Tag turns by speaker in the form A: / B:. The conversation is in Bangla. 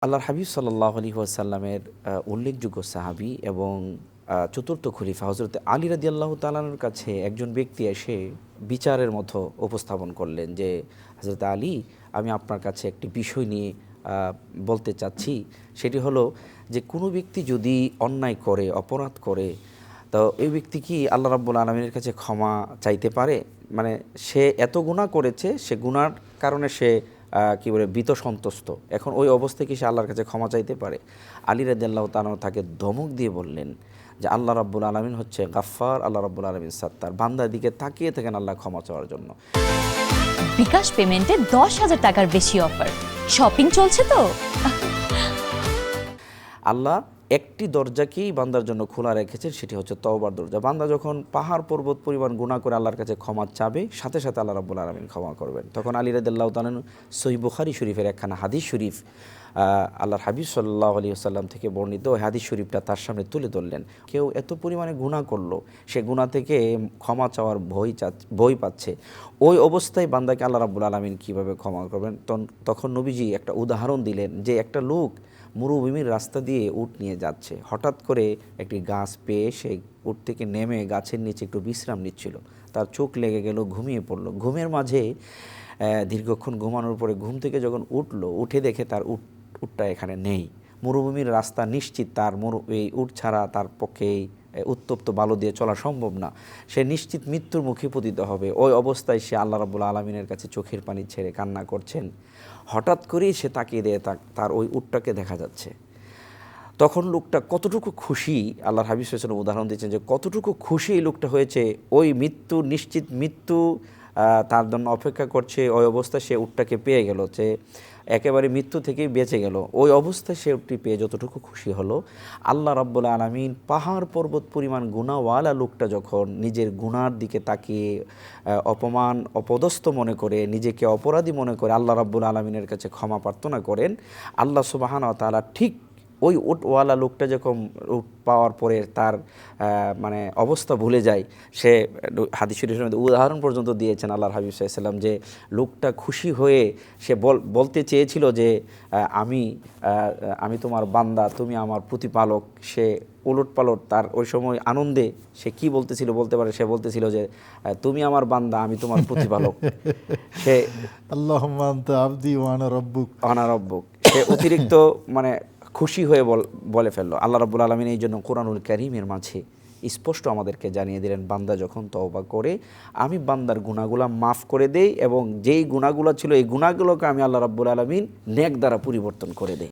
A: আল্লাহর হাবিব সাল্লাল্লাহু আলাইহি ওয়াসাল্লামের উল্লেখযোগ্য সাহাবী এবং চতুর্থ খলিফা হযরত আলী রাদিয়াল্লাহু তাআলার কাছে একজন ব্যক্তি এসে বিচারের মতো উপস্থাপন করলেন যে, হযরত আলী, আমি আপনার কাছে একটি বিষয় নিয়ে বলতে চাচ্ছি। সেটি হলো যে, কোনো ব্যক্তি যদি অন্যায় করে, অপরাধ করে, তো এই ব্যক্তি কি আল্লাহ রাব্বুল আলামিনের কাছে ক্ষমা চাইতে পারে? মানে সে এত গুনাহ করেছে, সে গুনার কারণে সে কি বলে ভীত সন্ত্রস্ত। এখন ওই অবস্থায় কি সে আল্লাহর কাছে ক্ষমা চাইতে পারে? আলী রাদিয়াল্লাহু তাআলা তাকে ধমক দিয়ে বললেন যে, আল্লাহ রাব্বুল আলামিন হচ্ছে গাফফার, আল্লাহ রাব্বুল আলামিন সাত্তার। বান্দার দিকে তাকিয়ে থাকেন আল্লাহ ক্ষমা চাওয়ার জন্য।
B: বিকাশ পেমেন্টে 10,000 টাকার বেশি অফার। শপিং চলছে তো।
A: আল্লাহ একটি দরজাকেই বান্দার জন্য খোলা রেখেছেন, সেটি হচ্ছে তওবার দরজা। বান্দা যখন পাহাড় পর্বত পরিমাণ গুনাহ করে আল্লাহর কাছে ক্ষমা চাবে, সাথে সাথে আল্লাহ রাব্বুল আলামিন ক্ষমা করবেন। তখন আলী রাদিয়াল্লাহু তাআলা সহিহ বুখারী শরীফের একখানা হাদিস শরীফ আল্লাহর হাবিব সাল্লাল্লাহু আলাইহি ওয়াসাল্লাম থেকে বর্ণিত ওই হাদিস শরীফটা তার সামনে তুলে ধরলেন। কেউ এত পরিমাণে গুনাহ করলো, সে গুনাহ থেকে ক্ষমা চাওয়ার ভয় পাচ্ছে। ওই অবস্থায় বান্দাকে আল্লাহ রাব্বুল আলামিন কীভাবে ক্ষমা করবেন? তখন নবীজি একটা উদাহরণ দিলেন যে, একটা লোক মরুভূমির রাস্তা দিয়ে উট নিয়ে যাচ্ছে। হঠাৎ করে একটি গাছ পেয়ে সে উট থেকে নেমে গাছের নিচে একটু বিশ্রাম নিচ্ছিল। তার চোখ লেগে গেল, ঘুমিয়ে পড়ল। ঘুমের মাঝে দীর্ঘক্ষণ ঘুমানোর পরে ঘুম থেকে যখন উঠল, উঠে দেখে তার উটটা এখানে নেই। মরুভূমির রাস্তা নিশ্চিত তার এই উট ছাড়া তার পক্ষে উত্তপ্ত বালু দিয়ে চলা সম্ভব না। সে নিশ্চিত মৃত্যুর মুখে পতিত হবে। ওই অবস্থায় সে আল্লাহ রাব্বুল আলামিনের কাছে চোখের পানি ছেড়ে কান্না করছেন। হঠাৎ করেই সে তাকিয়ে দিয়ে তার ওই উটটাকে দেখা যাচ্ছে। তখন লোকটা কতটুকু খুশি, আল্লাহর হাবিব সাল্লাল্লাহু আলাইহি ওয়াসাল্লাম উদাহরণ দিচ্ছেন যে কতটুকু খুশি এই লোকটা হয়েছে। ওই মৃত্যু, নিশ্চিত মৃত্যু তার জন্য অপেক্ষা করছে। ওই অবস্থায় সে উটটাকে পেয়ে গেল, যে একেবারে মৃত্যু থেকেই বেঁচে গেল। ওই অবস্থায় সে উটটি পেয়ে যতটুকু খুশি হলো, আল্লাহ রাব্বুল আলামিন পাহাড় পর্বত পরিমাণ গুনাহওয়ালা লোকটা যখন নিজের গুনার দিকে তাকিয়ে অপদস্থ মনে করে, নিজেকে অপরাধী মনে করে আল্লাহ রাব্বুল আলামিনের কাছে ক্ষমা প্রার্থনা করেন, আল্লাহ সুবহানাহু ওয়া তাআলা ঠিক ওই উটওয়ালা লোকটা যখন উট পাওয়ার পরে তার মানে অবস্থা ভুলে যায়, সে হাদিস শরীফের মধ্যে উদাহরণ পর্যন্ত দিয়েছেন আল্লাহর হাবিব সাল্লাল্লাহু আলাইহি ওয়াসাল্লাম, যে লোকটা খুশি হয়ে সে বলতে চেয়েছিল যে আমি তোমার বান্দা, তুমি আমার প্রতিপালক। সে উলটপালট তার ওই সময় আনন্দে সে কি বলতেছিল বলতে পারে, সে বলতেছিল যে তুমি আমার বান্দা, আমি তোমার প্রতিপালক। সে
C: আল্লাহুম্মা আনতা আবদি ওয়া আনা রাব্বুক।
A: আনা রাব্বুক। সে অতিরিক্ত মানে খুশি হয়ে বলে ফেললো। আল্লাহ রাব্বুল আলামিন এই জন্য কোরআনুল কারীমের মাঝে স্পষ্ট আমাদেরকে জানিয়ে দিলেন, বান্দা যখন তওবা করে আমি বান্দার গুনাহগুলো মাফ করে দেই, এবং যেই গুনাহগুলো ছিল এই গুনাহগুলোকে আমি আল্লাহ রাব্বুল আলামিন নেক দ্বারা পরিবর্তন করে দেই।